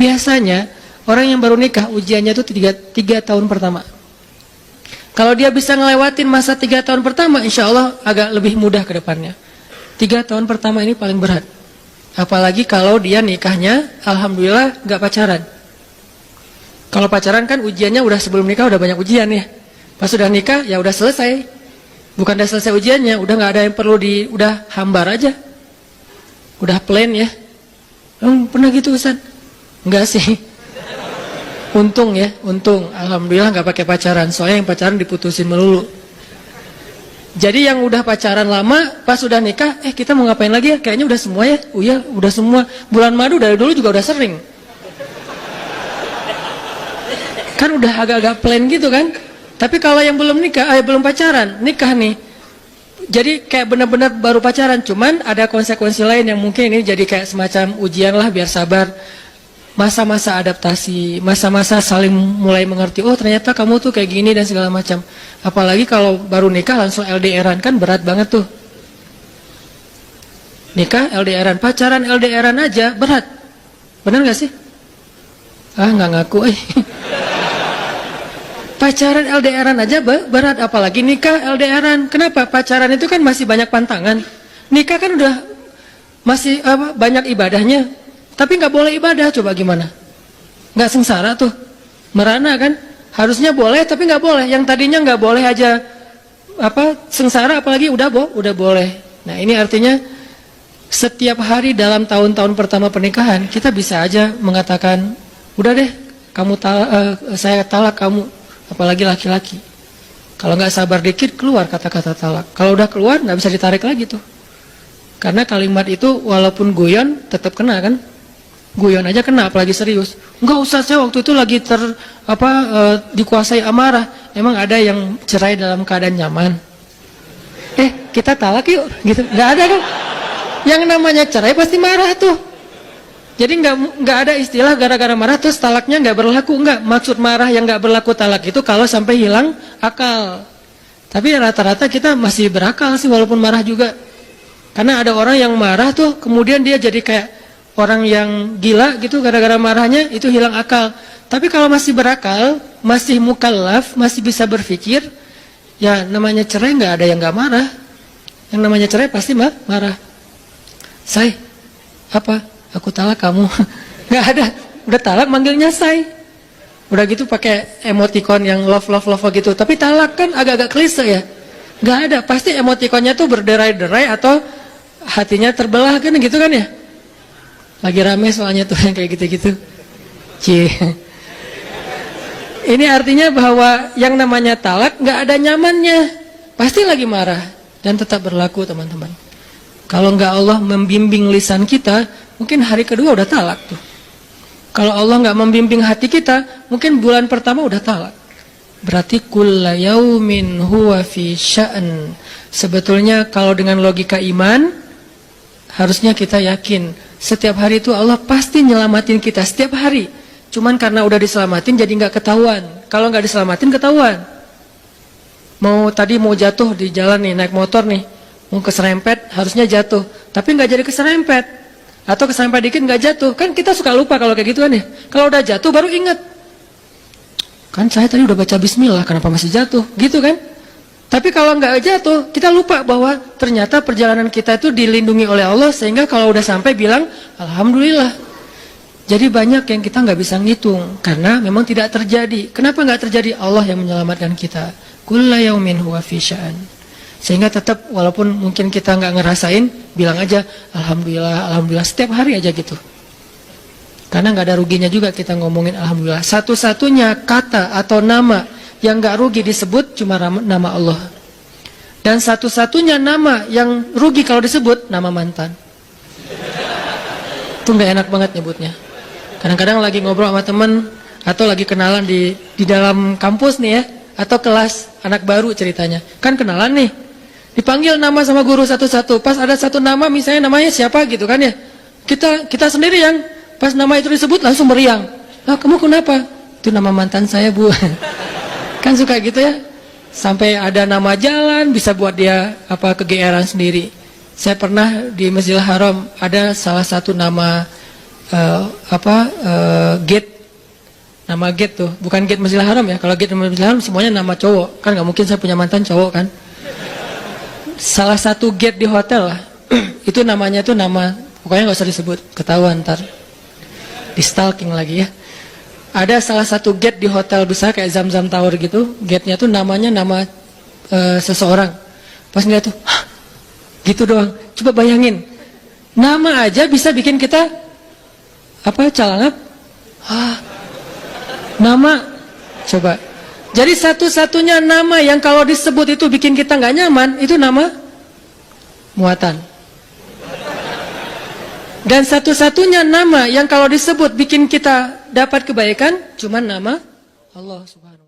Biasanya orang yang baru nikah ujiannya itu 3 tahun pertama. Kalau dia bisa ngelewatin masa 3 tahun pertama, insya Allah agak lebih mudah ke depannya. 3 tahun pertama ini paling berat. Apalagi kalau dia nikahnya, alhamdulillah gak pacaran. Kalau pacaran kan ujiannya udah sebelum nikah udah banyak ujian ya. Pas sudah nikah ya udah selesai. Bukan udah selesai ujiannya, udah gak ada yang perlu udah hambar aja. Udah plain ya. Pernah gitu Ustaz? Enggak sih. Untung ya, untung. Alhamdulillah gak pakai pacaran. Soalnya yang pacaran diputusin melulu. Jadi yang udah pacaran lama, pas udah nikah, kita mau ngapain lagi ya? Kayaknya udah semua ya. Oh iya, udah semua. Bulan madu dari dulu juga udah sering. Kan udah agak-agak plain gitu kan. Tapi kalau yang belum nikah, belum pacaran, nikah nih. Jadi kayak benar-benar baru pacaran. Cuman ada konsekuensi lain yang mungkin ini jadi kayak semacam ujian lah biar sabar. Masa-masa adaptasi, masa-masa saling mulai mengerti, oh ternyata kamu tuh kayak gini dan segala macam. Apalagi kalau baru nikah langsung LDRan, kan berat banget tuh. Nikah LDRan, pacaran LDRan aja berat. Benar gak sih? Nggak ngaku. Pacaran LDRan aja berat, apalagi nikah LDRan. Kenapa? Pacaran itu kan masih banyak pantangan. Nikah kan udah masih banyak ibadahnya. Tapi nggak boleh ibadah, coba gimana? Nggak sengsara tuh, merana kan? Harusnya boleh, tapi nggak boleh. Yang tadinya nggak boleh aja sengsara, apalagi udah boleh. Nah ini artinya setiap hari dalam tahun-tahun pertama pernikahan kita bisa aja mengatakan, udah deh, saya talak kamu, apalagi laki-laki. Kalau nggak sabar dikit keluar kata-kata talak. Kalau udah keluar nggak bisa ditarik lagi tuh. Karena kalimat itu walaupun guyon tetap kena kan? Guyon aja kena, apalagi serius. Enggak usah, saya waktu itu lagi dikuasai amarah. Emang ada yang cerai dalam keadaan nyaman? Kita talak yuk, gitu. Enggak ada kan? Yang namanya cerai pasti marah tuh. Jadi enggak ada istilah gara-gara marah terus talaknya enggak berlaku. Enggak, maksud marah yang enggak berlaku talak itu kalau sampai hilang akal. Tapi rata-rata kita masih berakal sih walaupun marah juga. Karena ada orang yang marah tuh kemudian dia jadi kayak orang yang gila gitu gara-gara marahnya, itu hilang akal. Tapi kalau masih berakal, masih mukallaf, masih bisa berpikir, ya namanya cerai nggak ada yang nggak marah. Yang namanya cerai pasti marah. Say, aku talak kamu. Nggak ada, udah talak manggilnya say. Udah gitu pakai emoticon yang love gitu. Tapi talak kan agak-agak klise ya. Nggak ada, pasti emoticonnya tuh berderai-derai atau hatinya terbelah kan gitu kan ya. Lagi rame soalnya tuh yang kayak gitu-gitu. Ini artinya bahwa yang namanya talak nggak ada nyamannya. Pasti lagi marah dan tetap berlaku teman-teman. Kalau nggak Allah membimbing lisan kita, mungkin hari kedua udah talak tuh. Kalau Allah nggak membimbing hati kita, mungkin bulan pertama udah talak. Berarti kulla yaumin huwa fi sya'an. Sebetulnya kalau dengan logika iman, harusnya kita yakin setiap hari itu Allah pasti nyelamatin kita setiap hari. Cuman karena udah diselamatin jadi nggak ketahuan. Kalau nggak diselamatin ketahuan. Tadi mau jatuh di jalan nih, naik motor nih, mau keserempet harusnya jatuh, tapi nggak jadi keserempet. Atau keserempet dikit nggak jatuh. Kan kita suka lupa kalau kayak gitu kan ya. Kalau udah jatuh baru ingat. Kan saya tadi udah baca bismillah, kenapa masih jatuh? Gitu kan? Tapi kalau nggak jatuh, kita lupa bahwa ternyata perjalanan kita itu dilindungi oleh Allah sehingga kalau udah sampai bilang alhamdulillah. Jadi banyak yang kita nggak bisa ngitung karena memang tidak terjadi. Kenapa nggak terjadi? Allah yang menyelamatkan kita. Kulla yaumin huwa fi sya'an. Sehingga tetap walaupun mungkin kita nggak ngerasain, bilang aja alhamdulillah setiap hari aja gitu. Karena nggak ada ruginya juga kita ngomongin alhamdulillah. Satu-satunya kata atau nama yang gak rugi disebut cuma nama Allah. Dan satu-satunya nama yang rugi kalau disebut nama mantan. Itu gak enak banget nyebutnya. Kadang-kadang lagi ngobrol sama temen atau lagi kenalan di dalam kampus nih ya, atau kelas anak baru ceritanya. Kan kenalan nih, dipanggil nama sama guru satu-satu. Pas ada satu nama misalnya namanya siapa gitu kan ya, kita sendiri yang pas nama itu disebut langsung meriang. Kamu kenapa? Itu nama mantan saya bu. Kan suka gitu ya. Sampai ada nama jalan bisa buat dia kegeeran sendiri. Saya pernah di Masjidil Haram ada salah satu nama gate, nama gate tuh, bukan gate Masjidil Haram ya. Kalau gate Masjidil Haram semuanya nama cowok, kan nggak mungkin saya punya mantan cowok kan. Salah satu gate di hotel lah, itu namanya tuh nama, pokoknya nggak usah disebut, ketahuan ntar di stalking lagi ya. Ada salah satu gate di hotel besar kayak Zam-Zam Tower gitu, gate-nya tuh namanya nama seseorang. Pas ngeliat tuh, hah, gitu doang. Coba bayangin, nama aja bisa bikin kita calangap. Nama, coba. Jadi satu-satunya nama yang kalau disebut itu bikin kita nggak nyaman, itu nama muatan. Dan satu-satunya nama yang kalau disebut bikin kita dapat kebaikan, cuma nama Allah Subhanahu.